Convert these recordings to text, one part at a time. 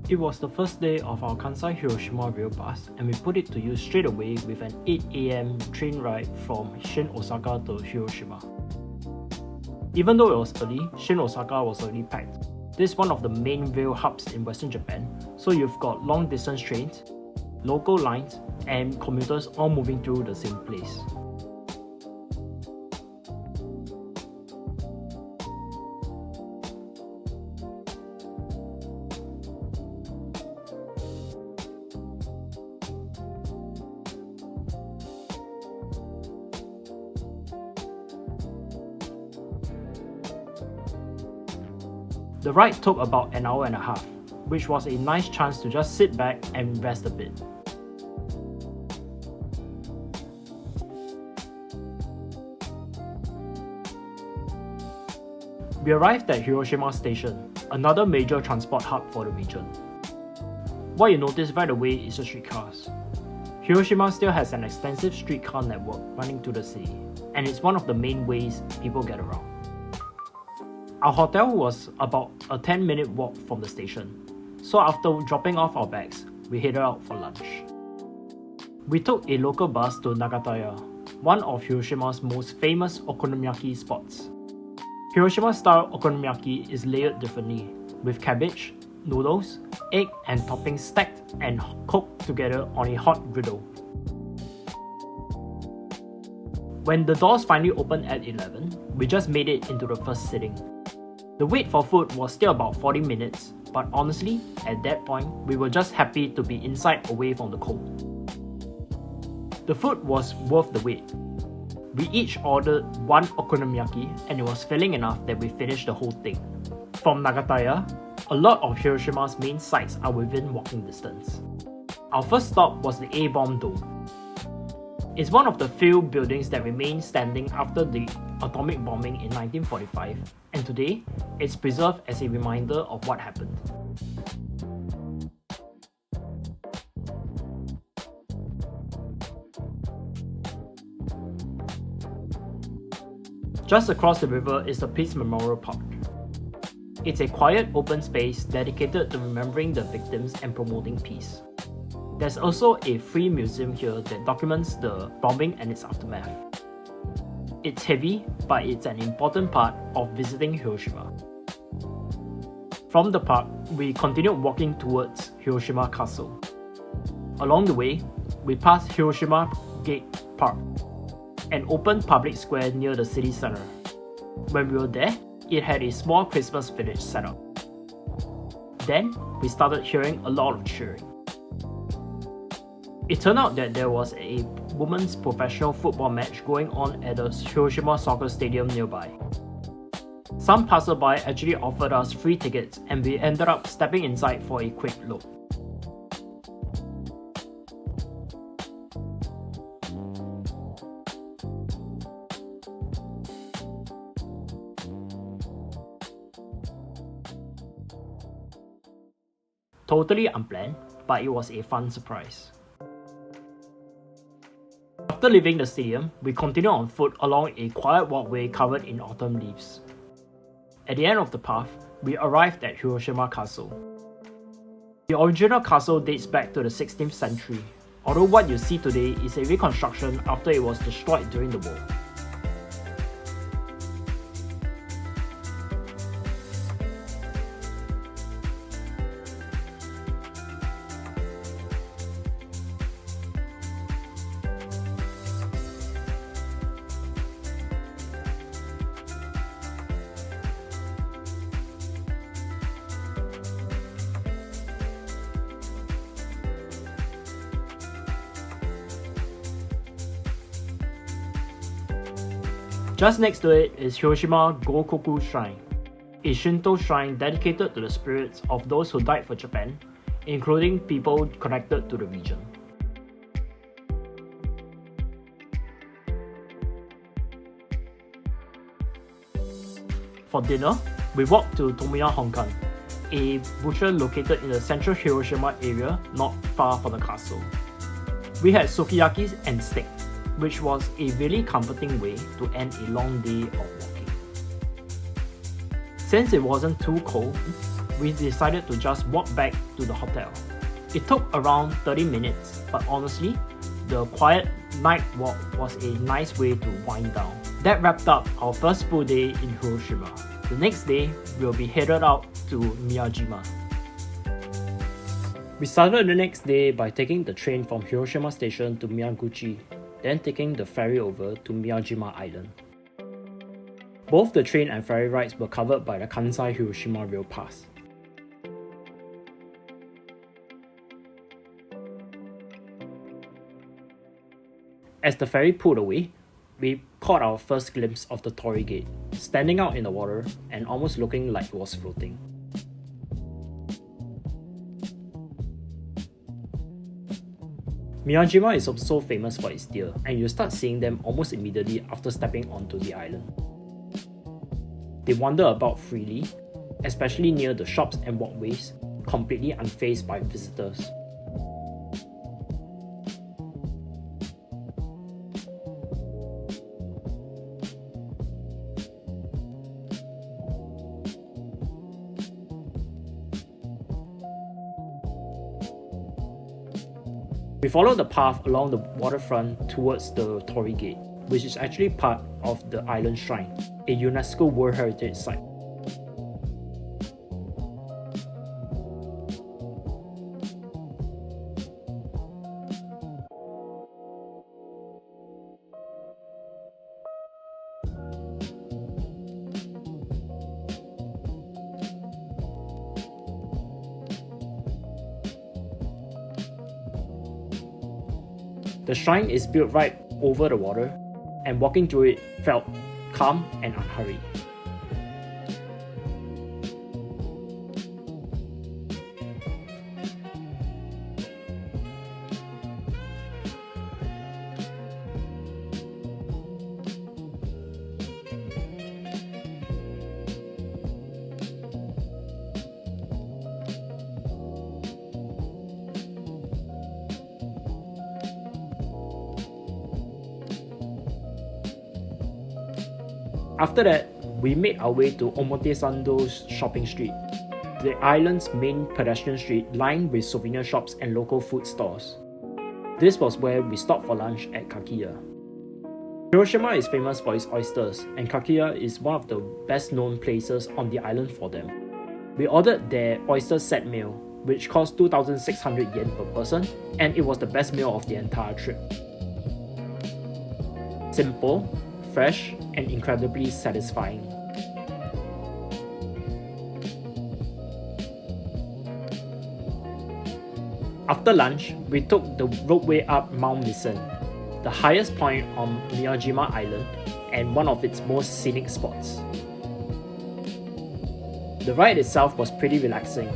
It was the first day of our Kansai Hiroshima rail bus, and we put it to use straight away with an 8 AM train ride from Shin Osaka to Hiroshima. Even though it was early, Shin Osaka was already packed. This is one of the main rail hubs in Western Japan, so you've got long distance trains, local lines, and commuters all moving through the same place. The ride took about an hour and a half, which was a nice chance to just sit back and rest a bit. We arrived at Hiroshima Station, another major transport hub for the region. What you notice right away is the streetcars. Hiroshima still has an extensive streetcar network running to the city, and it's one of the main ways people get around. Our hotel was about a 10-minute walk from the station, so after dropping off our bags, we headed out for lunch. We took a local bus to Nagataya, one of Hiroshima's most famous okonomiyaki spots. Hiroshima-style okonomiyaki is layered differently, with cabbage, noodles, egg and toppings stacked and cooked together on a hot griddle. When the doors finally opened at 11, we just made it into the first sitting. The wait for food was still about 40 minutes, but honestly, at that point, we were just happy to be inside away from the cold. The food was worth the wait. We each ordered one okonomiyaki and it was filling enough that we finished the whole thing. From Nagataya, a lot of Hiroshima's main sites are within walking distance. Our first stop was the A-bomb dome. It's one of the few buildings that remained standing after the atomic bombing in 1945, and today, it's preserved as a reminder of what happened. Just across the river is the Peace Memorial Park. It's a quiet open space dedicated to remembering the victims and promoting peace. There's also a free museum here that documents the bombing and its aftermath. It's heavy, but it's an important part of visiting Hiroshima. From the park, we continued walking towards Hiroshima Castle. Along the way, we passed Hiroshima Gate Park, an open public square near the city center. When we were there, it had a small Christmas village set up. Then, we started hearing a lot of cheering. It turned out that there was a women's professional football match going on at the Hiroshima soccer stadium nearby. Some passerby actually offered us free tickets and we ended up stepping inside for a quick look. Totally unplanned, but it was a fun surprise. After leaving the stadium, we continued on foot along a quiet walkway covered in autumn leaves. At the end of the path, we arrived at Hiroshima Castle. The original castle dates back to the 16th century, although what you see today is a reconstruction after it was destroyed during the war. Just next to it is Hiroshima Gokoku Shrine, a Shinto shrine dedicated to the spirits of those who died for Japan, including people connected to the region. For dinner, we walked to Tomoya Honkan, a butcher located in the central Hiroshima area not far from the castle. We had sukiyaki and steak, which was a really comforting way to end a long day of walking. Since it wasn't too cold, we decided to just walk back to the hotel. It took around 30 minutes, but honestly, the quiet night walk was a nice way to wind down. That wrapped up our first full day in Hiroshima. The next day, we'll be headed out to Miyajima. We started the next day by taking the train from Hiroshima Station to Miyaguchi, then taking the ferry over to Miyajima Island. Both the train and ferry rides were covered by the Kansai Hiroshima Rail Pass. As the ferry pulled away, we caught our first glimpse of the torii gate, standing out in the water and almost looking like it was floating. Miyajima is also famous for its deer, and you start seeing them almost immediately after stepping onto the island. They wander about freely, especially near the shops and walkways, completely unfazed by visitors. We followed the path along the waterfront towards the torii gate, which is actually part of the island shrine, a UNESCO World Heritage Site. The shrine is built right over the water, and walking through it felt calm and unhurried. After that, we made our way to Omotesando's shopping street, the island's main pedestrian street lined with souvenir shops and local food stores. This was where we stopped for lunch at Kakiya. Hiroshima is famous for its oysters, and Kakiya is one of the best known places on the island for them. We ordered their oyster set meal, which cost 2,600 yen per person, and it was the best meal of the entire trip. Simple, fresh, and incredibly satisfying. After lunch, we took the roadway up Mount Misen, the highest point on Miyajima Island and one of its most scenic spots. The ride itself was pretty relaxing.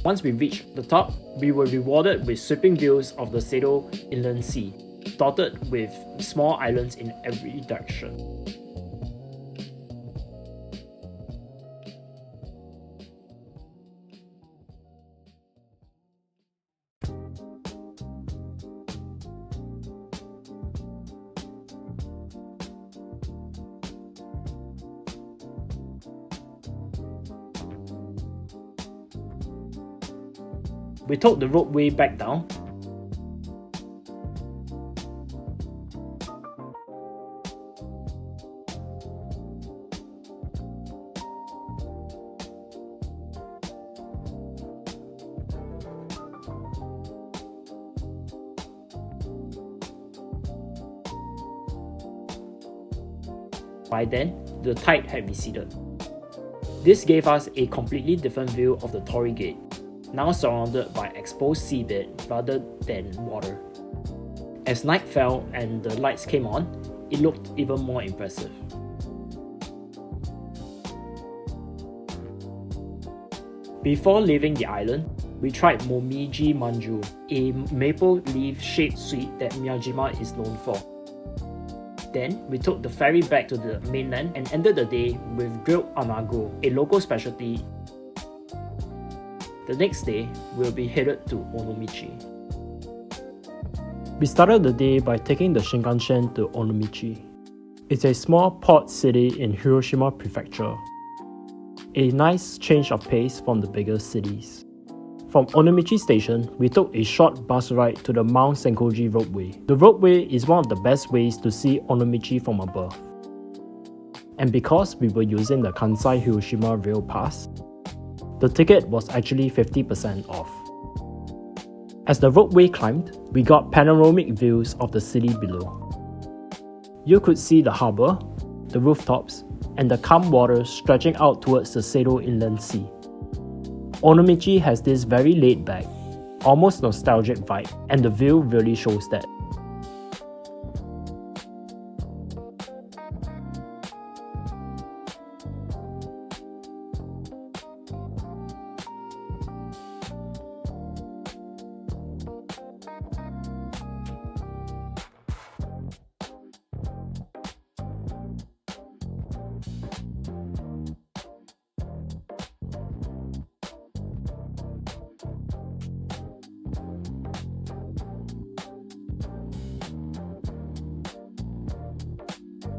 Once we reached the top, we were rewarded with sweeping views of the Seto Inland Sea, dotted with small islands in every direction. We took the roadway back down. By then, the tide had receded. This gave us a completely different view of the torii gate, now surrounded by exposed seabed rather than water. As night fell and the lights came on, it looked even more impressive. Before leaving the island, we tried momiji manju, a maple leaf shaped sweet that Miyajima is known for. Then, we took the ferry back to the mainland and ended the day with grilled anago, a local specialty. The next day, we'll be headed to Onomichi. We started the day by taking the Shinkansen to Onomichi. It's a small port city in Hiroshima Prefecture. A nice change of pace from the bigger cities. From Onomichi Station, we took a short bus ride to the Mount Senkoji roadway. The roadway is one of the best ways to see Onomichi from above. And because we were using the Kansai Hiroshima Rail Pass, the ticket was actually 50% off. As the roadway climbed, we got panoramic views of the city below. You could see the harbour, the rooftops, and the calm waters stretching out towards the Seto Inland Sea. Onomichi has this very laid-back, almost nostalgic vibe, and the view really shows that.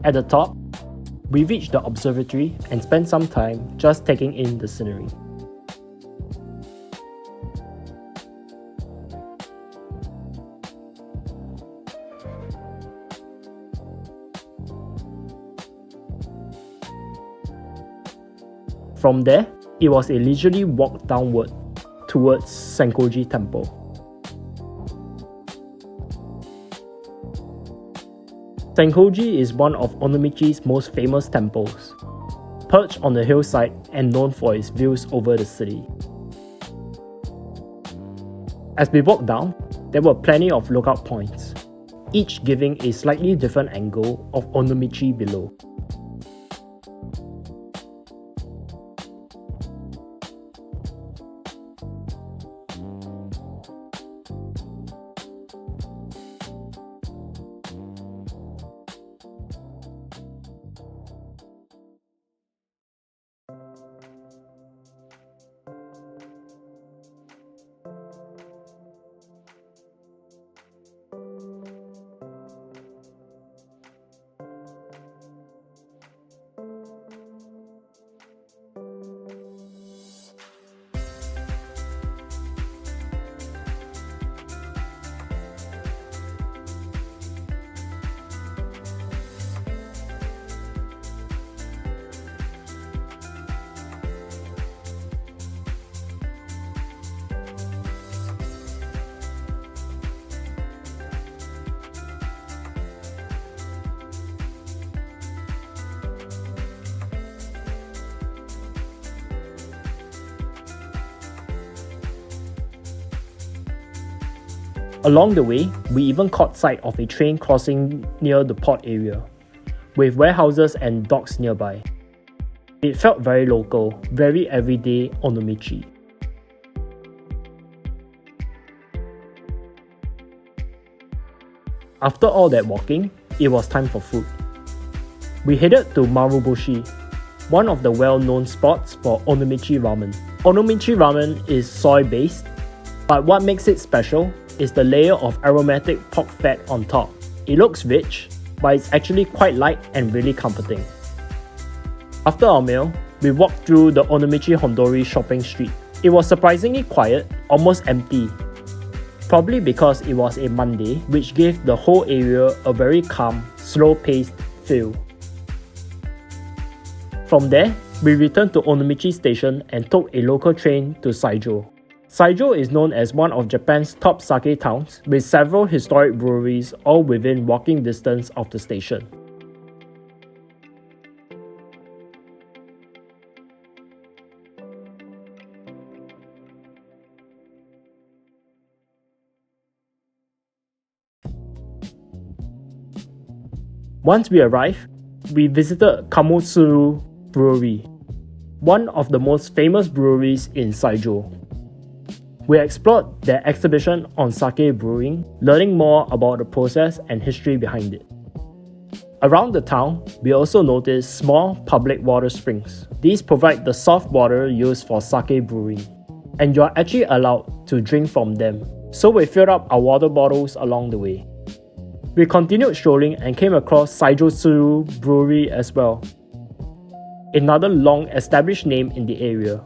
At the top, we reached the observatory and spent some time just taking in the scenery. From there, it was a leisurely walk downward towards Senkoji Temple. Senkoji is one of Onomichi's most famous temples, perched on the hillside and known for its views over the city. As we walked down, there were plenty of lookout points, each giving a slightly different angle of Onomichi below. Along the way, we even caught sight of a train crossing near the port area, with warehouses and docks nearby. It felt very local, very everyday Onomichi. After all that walking, it was time for food. We headed to Maruboshi, one of the well-known spots for Onomichi ramen. Onomichi ramen is soy-based, but what makes it special is the layer of aromatic pork fat on top. It looks rich, but it's actually quite light and really comforting. After our meal, we walked through the Onomichi Hondori shopping street. It was surprisingly quiet, almost empty. Probably because it was a Monday, which gave the whole area a very calm, slow-paced feel. From there, we returned to Onomichi Station and took a local train to Saijo. Saijo is known as one of Japan's top sake towns, with several historic breweries all within walking distance of the station. Once we arrived, we visited Kamotsuru Brewery, one of the most famous breweries in Saijo. We explored their exhibition on sake brewing, learning more about the process and history behind it. Around the town, we also noticed small public water springs. These provide the soft water used for sake brewing, and you are actually allowed to drink from them, so we filled up our water bottles along the way. We continued strolling and came across Saijōtsuru Brewery as well, another long-established name in the area.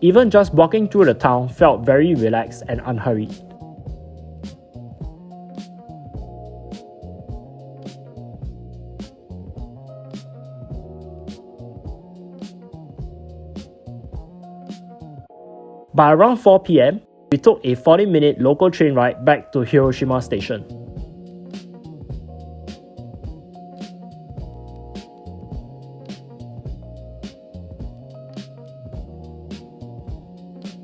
Even just walking through the town felt very relaxed and unhurried. By around 4 PM, we took a 40-minute local train ride back to Hiroshima Station.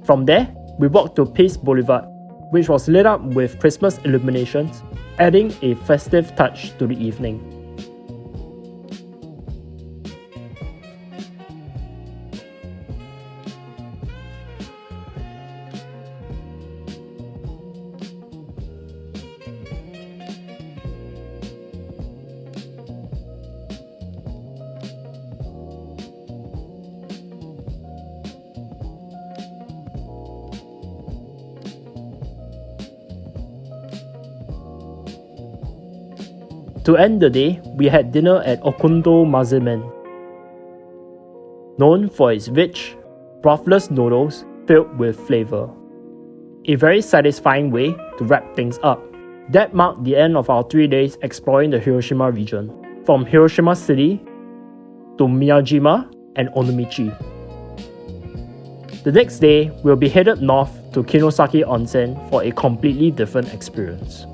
From there, we walked to Peace Boulevard, which was lit up with Christmas illuminations, adding a festive touch to the evening. To end the day, we had dinner at Mazemen, known for its rich, brothless noodles filled with flavor. A very satisfying way to wrap things up. That marked the end of our 3 days exploring the Hiroshima region, from Hiroshima City to Miyajima and Onomichi. The next day, we'll be headed north to Kinosaki Onsen for a completely different experience.